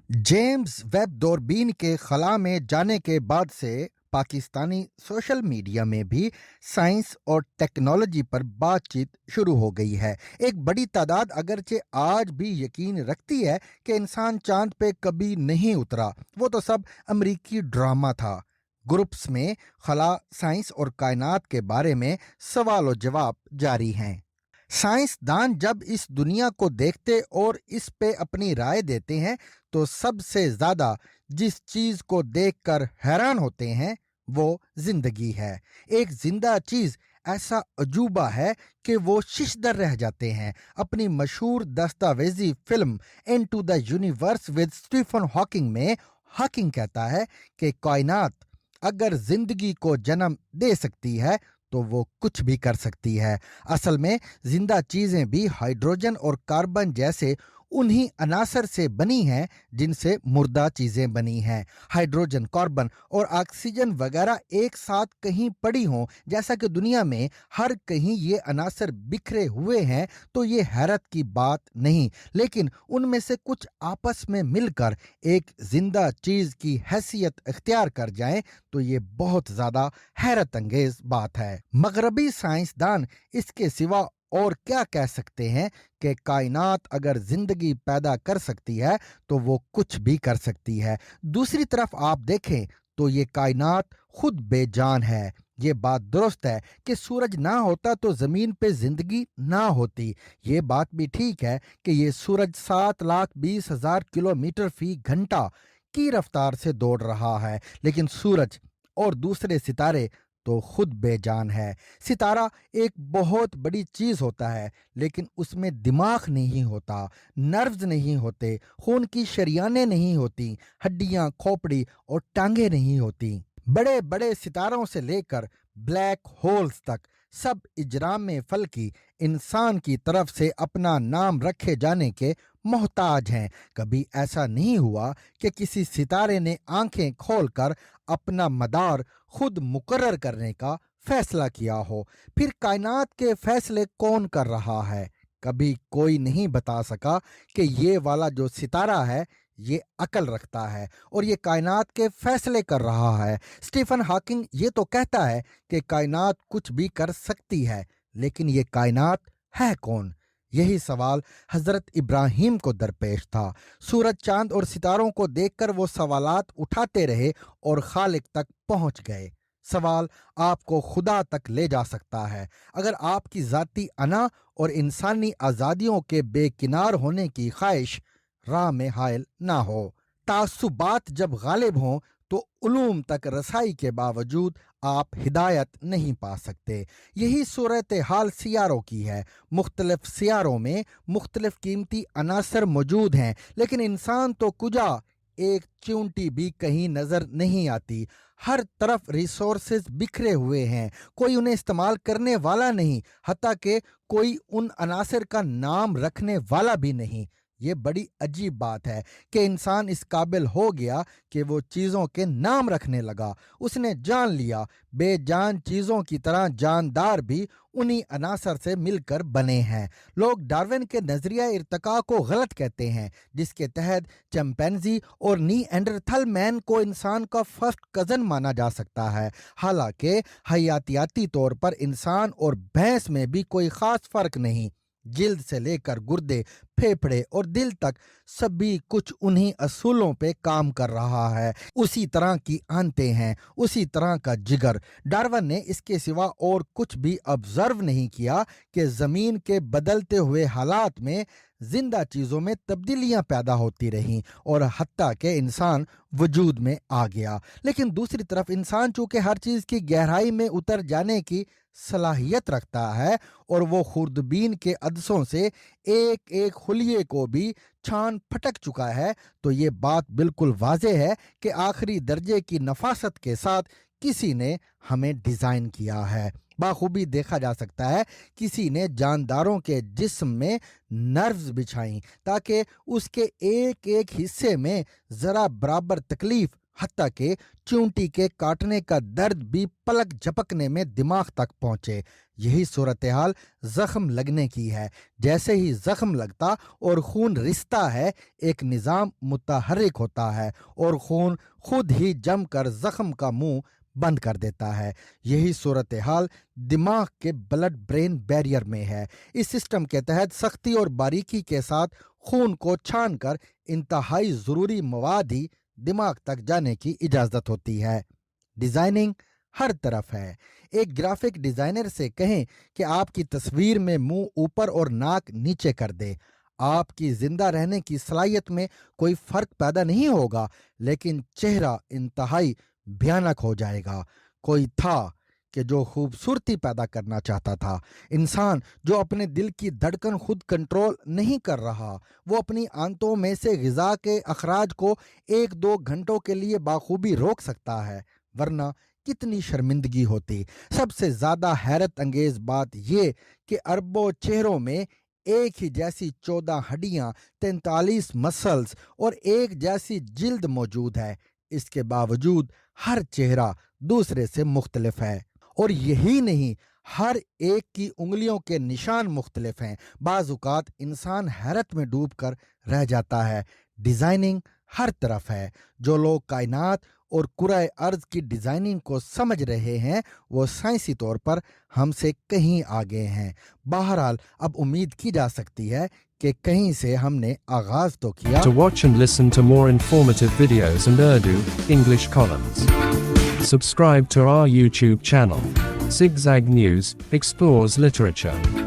James Webb दूरबीन के खला में जाने के बाद से पाकिस्तानी सोशल मीडिया में भी साइंस और टेक्नोलॉजी पर बातचीत शुरू हो गई है। एक बड़ी तादाद अगरचे आज भी यकीन रखती है कि इंसान चांद पे कभी नहीं उतरा, वो तो सब अमेरिकी ड्रामा था। ग्रुप्स में खला, साइंस और कायनात के बारे में सवाल और जवाब जारी हैं। साइंसदान जब इस दुनिया को देखते और इस पे अपनी राय देते हैं तो सबसे ज्यादा जिस चीज को देखकर हैरान होते हैं वो जिंदगी है। एक जिंदा चीज ऐसा अजूबा है कि वो शिशदर रह जाते हैं। अपनी मशहूर दस्तावेजी film into the universe with Stephen Hawking में हॉकिंग कहता है कि कायनात अगर जिंदगी को जन्म दे सकती है तो वो कुछ भी कर सकती है। असल में जिंदा चीजें भी हाइड्रोजन और कार्बन जैसे उन्हीं अनासर से बनी हैं जिनसे मुर्दा चीजें बनी हैं। हाइड्रोजन, कार्बन और ऑक्सीजन वगैरह एक साथ कहीं पड़ी हों, जैसा कि दुनिया में हर कहीं ये अनासर बिखरे हुए हैं, तो ये हैरत की बात नहीं। लेकिन उनमें से कुछ आपस में मिलकर एक जिंदा चीज की हैसियत इख्तियार कर जाएं तो ये बहुत ज्यादा हैरत अंगेज बात है। मगरबी साइंसदान इसके सिवा और क्या कह सकते हैं कि कायनात अगर जिंदगी पैदा कर सकती है तो वो कुछ भी कर सकती है। दूसरी तरफ आप देखें तो ये कायनात खुद बेजान है। ये बात दुरुस्त है कि सूरज ना होता तो जमीन पे जिंदगी ना होती। ये बात भी ठीक है कि ये सूरज 7,20,000 किलोमीटर फी घंटा की रफ्तार से दौड़ रहा है, लेकिन सूरज और दूसरे सितारे तो खुद बेजान है। सितारा एक बहुत बड़ी चीज होता है, लेकिन उसमें दिमाग नहीं होता, नर्व्स नहीं होते, खून की शरियानें नहीं होती, हड्डियां, खोपड़ी और टांगे नहीं होती। बड़े बड़े सितारों से लेकर ब्लैक होल्स तक सब इजराम फल्की इंसान की तरफ से अपना नाम रखे जाने के मोहताज हैं। कभी ऐसा नहीं हुआ कि किसी सितारे ने आंखें खोलकर अपना मदार खुद मुकर्रर करने का फैसला किया हो। फिर कायनात के फैसले कौन कर रहा है? कभी कोई नहीं बता सका कि ये वाला जो सितारा है ये अकल रखता है और ये कायनात के फैसले कर रहा है। स्टीफन हॉकिंग ये तो कहता है कि कायनात कुछ भी कर सकती है, लेकिन ये कायनात है कौन? यही सवाल हजरत इब्राहिम को दरपेश था। सूरज, चांद और सितारों को देखकर वो सवालात उठाते रहे और खालिक तक पहुंच गए। सवाल आपको खुदा तक ले जा सकता है। अगर आपकी जाती अना और इंसानी आज़ादियों के बेकिनार होने की ख्वाहिश राह में हायल ना हो, तासुबात जब गालिब हों तो उलूम तक रसाई के बावजूद आप हिदायत नहीं पा सकते। यही सूरत हाल सियारों की है। मुख्तलिफ सियारों में मुख्तलिफ कीमती अनासर मौजूद हैं, लेकिन इंसान तो कुजा एक चिंटी भी कहीं नजर नहीं आती। हर तरफ रिसोर्सेज बिखरे हुए हैं, कोई उन्हें इस्तेमाल करने वाला नहीं, हत्ता कि कोई उन अनासर का नाम रखने वाला भी नहीं। ये बड़ी अजीब बात है कि इंसान इस काबिल हो गया कि वो चीज़ों के नाम रखने लगा। उसने जान लिया बेजान चीज़ों की तरह जानदार भी उन्हीं अनासर से मिलकर बने हैं। लोग डार्विन के नजरिया इर्तिका को गलत कहते हैं, जिसके तहत चिंपैंजी और नीएंडरथल मैन को इंसान का फर्स्ट कजन माना जा सकता है। हालांकि हयातियाती तौर पर इंसान और भैंस में भी कोई खास फर्क नहीं। जिल्द से लेकर गुर्दे, फेफड़े और दिल तक सभी कुछ उन्हीं असूलों पे काम कर रहा है। उसी तरह की आंतें हैं, उसी तरह का जिगर। डार्विन ने इसके सिवा और कुछ भी ऑब्जर्व नहीं किया कि जमीन के बदलते हुए हालात में जिंदा चीजों में तब्दीलियां पैदा होती रहीं और हत्ता के इंसान वजूद में आ गया। लेकिन दूसरी तरफ इंसान चूंकि हर चीज की गहराई में उतर जाने की सलाहियत रखता है और वो खुर्दबीन के अदसों से एक एक खुलिये को भी छान फटक चुका है, तो ये बात बिल्कुल वाज़ेह है कि आखिरी दर्जे की नफासत के साथ किसी ने हमें डिजाइन किया है। बाखूबी देखा जा सकता है किसी ने जानदारों के जिस्म में नर्व्स बिछाई ताकि उसके एक एक हिस्से में जरा बराबर तकलीफ حتیٰ کہ چونٹی کے کاٹنے کا درد بھی پلک جھپکنے میں دماغ تک پہنچے۔ یہی صورتحال زخم لگنے کی ہے۔ جیسے ہی زخم لگتا اور خون رستا ہے، ایک نظام متحرک ہوتا ہے اور خون خود ہی جم کر زخم کا منہ بند کر دیتا ہے۔ یہی صورتحال دماغ کے بلڈ برین بیریئر میں ہے۔ اس سسٹم کے تحت سختی اور باریکی کے ساتھ خون کو چھان کر انتہائی ضروری مواد ہی دماغ تک جانے کی اجازت ہوتی ہے۔ ڈیزائننگ ہر طرف ہے۔ ایک گرافک ڈیزائنر سے کہیں کہ آپ کی تصویر میں منہ اوپر اور ناک نیچے کر دے، آپ کی زندہ رہنے کی صلاحیت میں کوئی فرق پیدا نہیں ہوگا، لیکن چہرہ انتہائی بھیانک ہو جائے گا۔ کوئی تھا کہ جو خوبصورتی پیدا کرنا چاہتا تھا، انسان جو اپنے دل کی دھڑکن خود کنٹرول نہیں کر رہا، وہ اپنی آنتوں میں سے غذا کے اخراج کو 1-2 گھنٹوں کے لیے بخوبی روک سکتا ہے، ورنہ کتنی شرمندگی ہوتی۔ سب سے زیادہ حیرت انگیز بات یہ کہ اربوں چہروں میں ایک ہی جیسی 14 ہڈیاں، 43 مسلز اور ایک جیسی جلد موجود ہے۔ اس کے باوجود ہر چہرہ دوسرے سے مختلف ہے، اور یہی نہیں، ہر ایک کی انگلیوں کے نشان مختلف ہیں۔ بعض اوقات انسان حیرت میں ڈوب کر رہ جاتا ہے۔ ڈیزائننگ ہر طرف ہے۔ جو لوگ کائنات اور کرۂ ارض کی ڈیزائننگ کو سمجھ رہے ہیں، وہ سائنسی طور پر ہم سے کہیں آگے ہیں۔ بہرحال اب امید کی جا سکتی ہے کہ کہیں سے ہم نے آغاز تو کیا۔ To watch and listen to more informative videos and Urdu, English columns, subscribe to our YouTube channel. Zigzag News explores literature.